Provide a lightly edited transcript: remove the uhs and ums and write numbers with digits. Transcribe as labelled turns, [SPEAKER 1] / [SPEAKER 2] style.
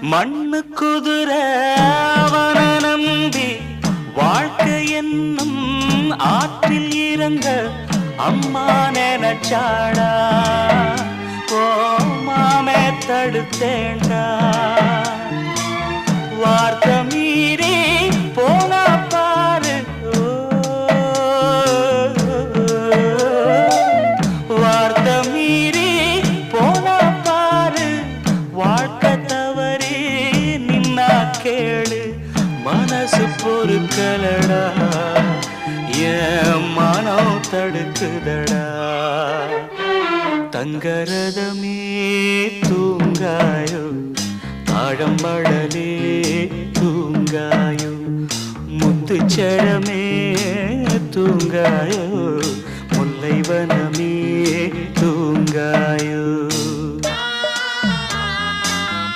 [SPEAKER 1] மண்ணு குதிர அவன நம்பி வாழ்க்கை என்னும் ஆற்றில் இறங்க அம்மா நினைச்சாடா மாமே தடுத்தேண்டா வார்த்தை மீறி போனா பாரு வார்த்தை மீறி போனா பாரு வாழ்க்கை தவறி நின்னா கேளு மனசு பொறுக்கலடா என் மனம் தடுக்குதடா தங்கரதமே தூங்காயோ தாழம்படலே தூங்காயோ முத்துச்சரமே தூங்காயோ முல்லைவன